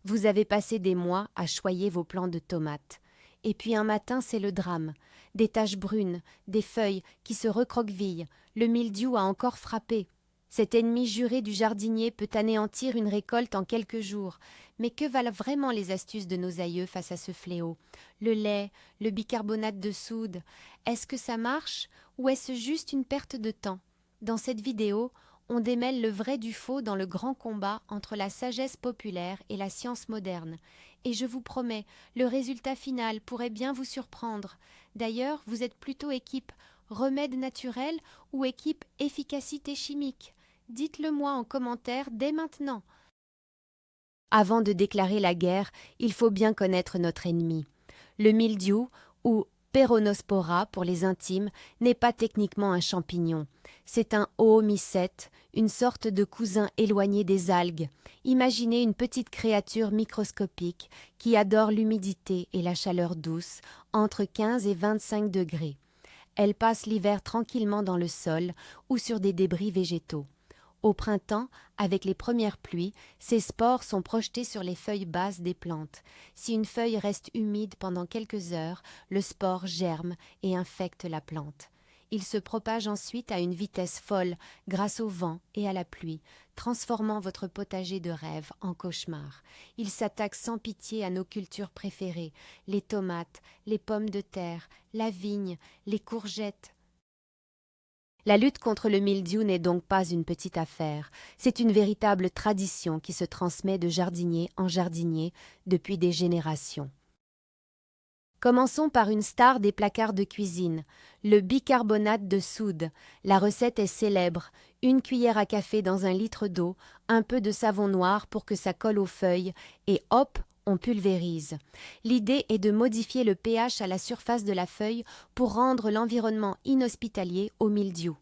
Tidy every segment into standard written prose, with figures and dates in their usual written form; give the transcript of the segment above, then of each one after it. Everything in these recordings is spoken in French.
Vous avez passé des mois à choyer vos plants de tomates. Et puis un matin, c'est le drame. Des taches brunes, des feuilles qui se recroquevillent, le mildiou a encore frappé. Cet ennemi juré du jardinier peut anéantir une récolte en quelques jours. Mais que valent vraiment les astuces de nos aïeux face à ce fléau? Le lait, le bicarbonate de soude, est-ce que ça marche ou est-ce juste une perte de temps? Dans cette vidéo, on démêle le vrai du faux dans le grand combat entre la sagesse populaire et la science moderne. Et je vous promets, le résultat final pourrait bien vous surprendre. D'ailleurs, vous êtes plutôt équipe remède naturel ou équipe efficacité chimique? Dites-le moi en commentaire dès maintenant. Avant de déclarer la guerre, il faut bien connaître notre ennemi. Le mildiou, ou Peronospora pour les intimes, n'est pas techniquement un champignon. C'est un oomycète, une sorte de cousin éloigné des algues. Imaginez une petite créature microscopique qui adore l'humidité et la chaleur douce, entre 15 et 25 degrés. Elle passe l'hiver tranquillement dans le sol ou sur des débris végétaux. Au printemps, avec les premières pluies, ses spores sont projetés sur les feuilles basses des plantes. Si une feuille reste humide pendant quelques heures, le spore germe et infecte la plante. Il se propage ensuite à une vitesse folle grâce au vent et à la pluie, transformant votre potager de rêve en cauchemar. Il s'attaque sans pitié à nos cultures préférées, les tomates, les pommes de terre, la vigne, les courgettes. La lutte contre le mildiou n'est donc pas une petite affaire, c'est une véritable tradition qui se transmet de jardinier en jardinier depuis des générations. Commençons par une star des placards de cuisine, le bicarbonate de soude. La recette est célèbre, 1 cuillère à café dans 1 litre d'eau, un peu de savon noir pour que ça colle aux feuilles, et hop, on pulvérise. L'idée est de modifier le pH à la surface de la feuille pour rendre l'environnement inhospitalier au mildiou.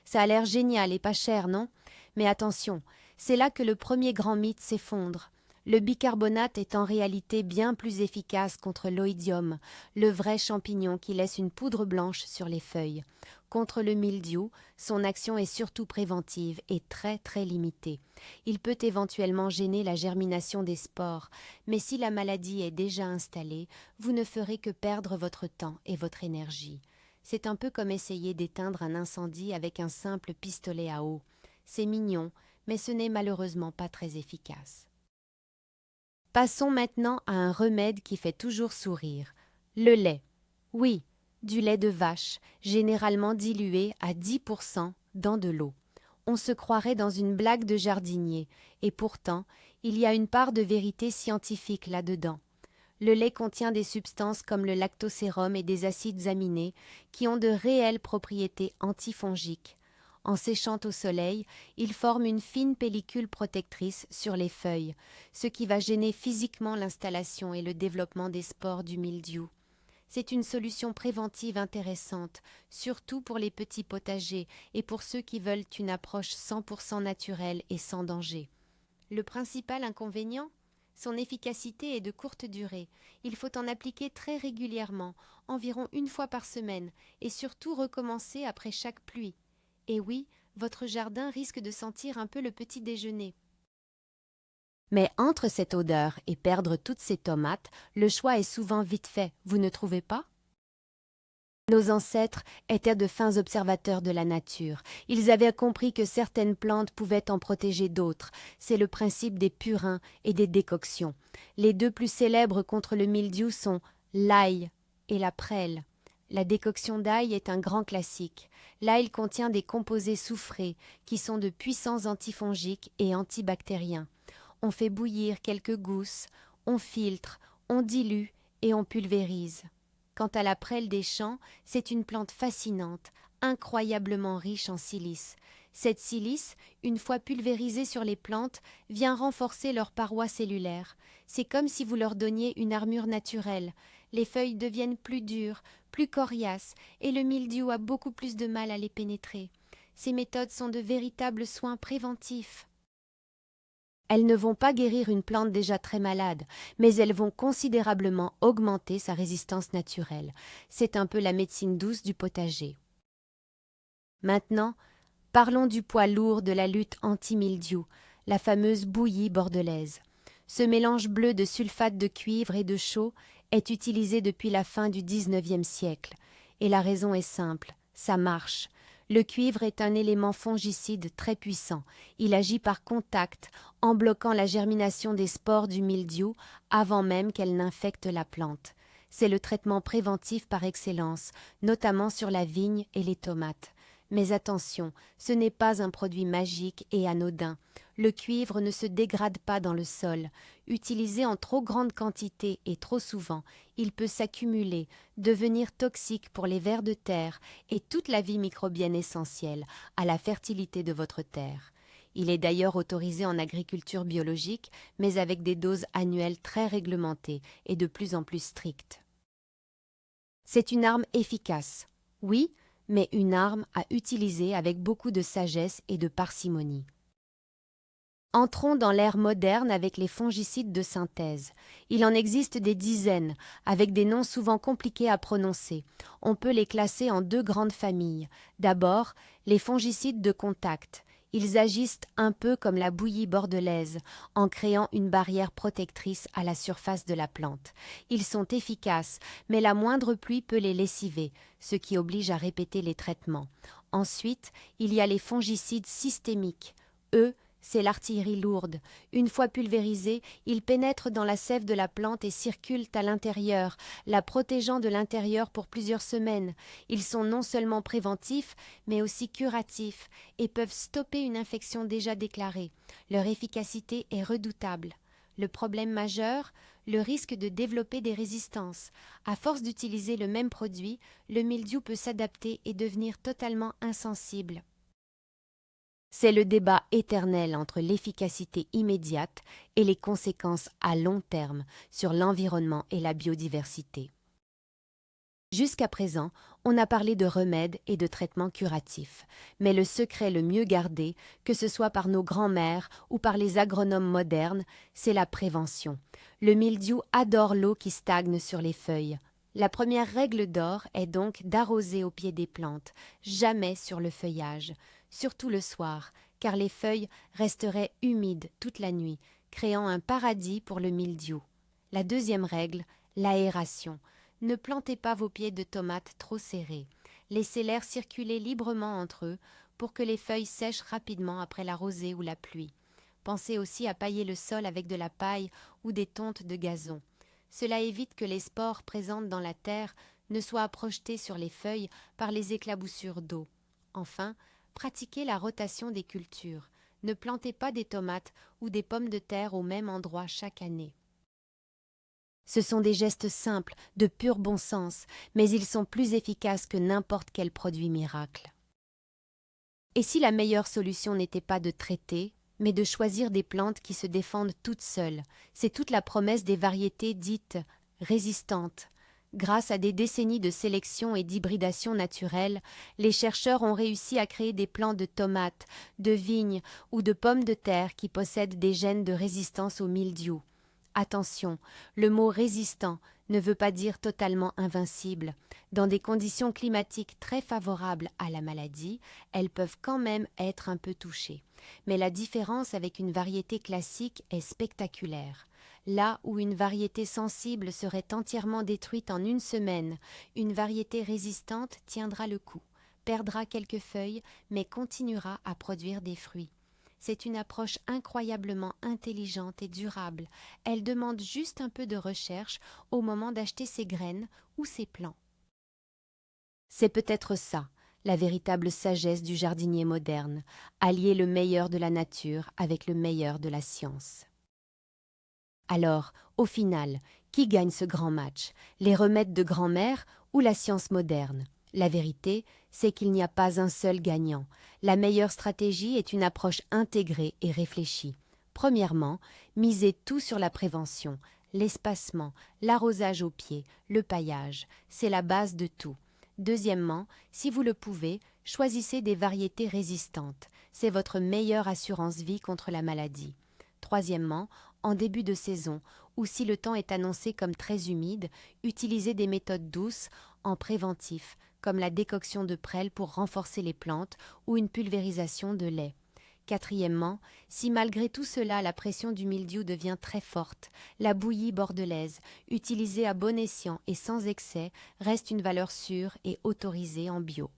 Ça a l'air génial et pas cher, non? Mais attention, c'est là que le premier grand mythe s'effondre. Le bicarbonate est en réalité bien plus efficace contre l'oïdium, le vrai champignon qui laisse une poudre blanche sur les feuilles. Contre le mildiou, son action est surtout préventive et très très limitée. Il peut éventuellement gêner la germination des spores, mais si la maladie est déjà installée, vous ne ferez que perdre votre temps et votre énergie. C'est un peu comme essayer d'éteindre un incendie avec un simple pistolet à eau. C'est mignon, mais ce n'est malheureusement pas très efficace. Passons maintenant à un remède qui fait toujours sourire, le lait. Oui, du lait de vache, généralement dilué à 10% dans de l'eau. On se croirait dans une blague de jardinier, et pourtant, il y a une part de vérité scientifique là-dedans. Le lait contient des substances comme le lactosérum et des acides aminés qui ont de réelles propriétés antifongiques. En séchant au soleil, ils forment une fine pellicule protectrice sur les feuilles, ce qui va gêner physiquement l'installation et le développement des spores du mildiou. C'est une solution préventive intéressante, surtout pour les petits potagers et pour ceux qui veulent une approche 100% naturelle et sans danger. Le principal inconvénient? Son efficacité est de courte durée. Il faut en appliquer très régulièrement, environ 1 fois par semaine, et surtout recommencer après chaque pluie. Et oui, votre jardin risque de sentir un peu le petit déjeuner. Mais entre cette odeur et perdre toutes ces tomates, le choix est souvent vite fait, vous ne trouvez pas? Nos ancêtres étaient de fins observateurs de la nature. Ils avaient compris que certaines plantes pouvaient en protéger d'autres. C'est le principe des purins et des décoctions. Les deux plus célèbres contre le mildiou sont l'ail et la prêle. La décoction d'ail est un grand classique. L'ail contient des composés soufrés qui sont de puissants antifongiques et antibactériens. On fait bouillir quelques gousses, on filtre, on dilue et on pulvérise. Quant à la prêle des champs, c'est une plante fascinante, incroyablement riche en silice. Cette silice, une fois pulvérisée sur les plantes, vient renforcer leurs parois cellulaires. C'est comme si vous leur donniez une armure naturelle. Les feuilles deviennent plus dures, plus coriaces, et le mildiou a beaucoup plus de mal à les pénétrer. Ces méthodes sont de véritables soins préventifs. Elles ne vont pas guérir une plante déjà très malade, mais elles vont considérablement augmenter sa résistance naturelle. C'est un peu la médecine douce du potager. Maintenant, parlons du poids lourd de la lutte anti-mildiou, la fameuse bouillie bordelaise. Ce mélange bleu de sulfate de cuivre et de chaux est utilisé depuis la fin du XIXe siècle. Et la raison est simple, ça marche. Le cuivre est un élément fongicide très puissant. Il agit par contact, en bloquant la germination des spores du mildiou avant même qu'elle n'infecte la plante. C'est le traitement préventif par excellence, notamment sur la vigne et les tomates. Mais attention, ce n'est pas un produit magique et anodin. Le cuivre ne se dégrade pas dans le sol. Utilisé en trop grande quantité et trop souvent, il peut s'accumuler, devenir toxique pour les vers de terre et toute la vie microbienne essentielle à la fertilité de votre terre. Il est d'ailleurs autorisé en agriculture biologique, mais avec des doses annuelles très réglementées et de plus en plus strictes. C'est une arme efficace, oui, mais une arme à utiliser avec beaucoup de sagesse et de parcimonie. Entrons dans l'ère moderne avec les fongicides de synthèse. Il en existe des dizaines, avec des noms souvent compliqués à prononcer. On peut les classer en deux grandes familles. D'abord, les fongicides de contact. Ils agissent un peu comme la bouillie bordelaise, en créant une barrière protectrice à la surface de la plante. Ils sont efficaces, mais la moindre pluie peut les lessiver, ce qui oblige à répéter les traitements. Ensuite, il y a les fongicides systémiques. Eux, c'est l'artillerie lourde. Une fois pulvérisés, ils pénètrent dans la sève de la plante et circulent à l'intérieur, la protégeant de l'intérieur pour plusieurs semaines. Ils sont non seulement préventifs, mais aussi curatifs et peuvent stopper une infection déjà déclarée. Leur efficacité est redoutable. Le problème majeur, le risque de développer des résistances. À force d'utiliser le même produit, le mildiou peut s'adapter et devenir totalement insensible. C'est le débat éternel entre l'efficacité immédiate et les conséquences à long terme sur l'environnement et la biodiversité. Jusqu'à présent, on a parlé de remèdes et de traitements curatifs, mais le secret le mieux gardé, que ce soit par nos grands-mères ou par les agronomes modernes, c'est la prévention. Le mildiou adore l'eau qui stagne sur les feuilles. La première règle d'or est donc d'arroser au pied des plantes, jamais sur le feuillage. Surtout le soir, car les feuilles resteraient humides toute la nuit, créant un paradis pour le mildiou. La deuxième règle, l'aération. Ne plantez pas vos pieds de tomates trop serrés. Laissez l'air circuler librement entre eux pour que les feuilles sèchent rapidement après la rosée ou la pluie. Pensez aussi à pailler le sol avec de la paille ou des tontes de gazon. Cela évite que les spores présentes dans la terre ne soient projetées sur les feuilles par les éclaboussures d'eau. Enfin, pratiquez la rotation des cultures. Ne plantez pas des tomates ou des pommes de terre au même endroit chaque année. Ce sont des gestes simples, de pur bon sens, mais ils sont plus efficaces que n'importe quel produit miracle. Et si la meilleure solution n'était pas de traiter, mais de choisir des plantes qui se défendent toutes seules? C'est toute la promesse des variétés dites résistantes. Grâce à des décennies de sélection et d'hybridation naturelle, les chercheurs ont réussi à créer des plants de tomates, de vignes ou de pommes de terre qui possèdent des gènes de résistance au mildiou. Attention, le mot résistant ne veut pas dire totalement invincible. Dans des conditions climatiques très favorables à la maladie, elles peuvent quand même être un peu touchées. Mais la différence avec une variété classique est spectaculaire. Là où une variété sensible serait entièrement détruite en une semaine, une variété résistante tiendra le coup, perdra quelques feuilles, mais continuera à produire des fruits. C'est une approche incroyablement intelligente et durable. Elle demande juste un peu de recherche au moment d'acheter ses graines ou ses plants. C'est peut-être ça, la véritable sagesse du jardinier moderne, allier le meilleur de la nature avec le meilleur de la science. Alors, au final, qui gagne ce grand match? Les remèdes de grand-mère ou la science moderne? La vérité, c'est qu'il n'y a pas un seul gagnant. La meilleure stratégie est une approche intégrée et réfléchie. Premièrement, misez tout sur la prévention, l'espacement, l'arrosage au pied, le paillage. C'est la base de tout. Deuxièmement, si vous le pouvez, choisissez des variétés résistantes. C'est votre meilleure assurance vie contre la maladie. Troisièmement, en début de saison, ou si le temps est annoncé comme très humide, utilisez des méthodes douces en préventif, comme la décoction de prêle pour renforcer les plantes ou une pulvérisation de lait. Quatrièmement, si malgré tout cela la pression du mildiou devient très forte, la bouillie bordelaise, utilisée à bon escient et sans excès, reste une valeur sûre et autorisée en bio.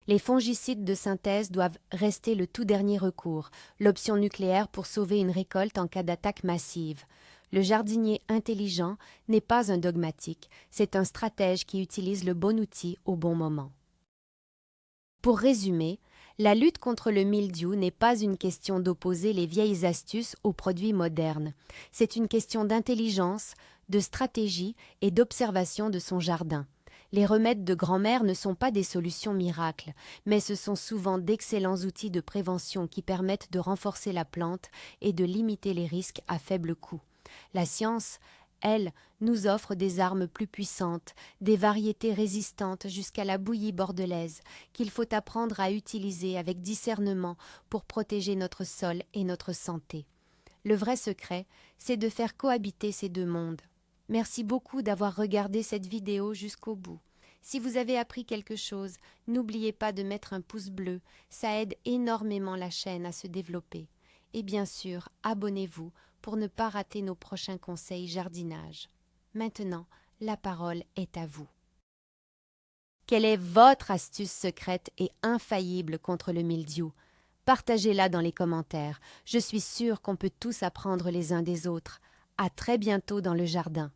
Les fongicides de synthèse doivent rester le tout dernier recours, l'option nucléaire pour sauver une récolte en cas d'attaque massive. Le jardinier intelligent n'est pas un dogmatique, c'est un stratège qui utilise le bon outil au bon moment. Pour résumer, la lutte contre le mildiou n'est pas une question d'opposer les vieilles astuces aux produits modernes. C'est une question d'intelligence, de stratégie et d'observation de son jardin. Les remèdes de grand-mère ne sont pas des solutions miracles, mais ce sont souvent d'excellents outils de prévention qui permettent de renforcer la plante et de limiter les risques à faible coût. La science, elle, nous offre des armes plus puissantes, des variétés résistantes jusqu'à la bouillie bordelaise, qu'il faut apprendre à utiliser avec discernement pour protéger notre sol et notre santé. Le vrai secret, c'est de faire cohabiter ces deux mondes. Merci beaucoup d'avoir regardé cette vidéo jusqu'au bout. Si vous avez appris quelque chose, n'oubliez pas de mettre un pouce bleu, ça aide énormément la chaîne à se développer. Et bien sûr, abonnez-vous pour ne pas rater nos prochains conseils jardinage. Maintenant, la parole est à vous. Quelle est votre astuce secrète et infaillible contre le mildiou? Partagez-la dans les commentaires. Je suis sûre qu'on peut tous apprendre les uns des autres. À très bientôt dans le jardin.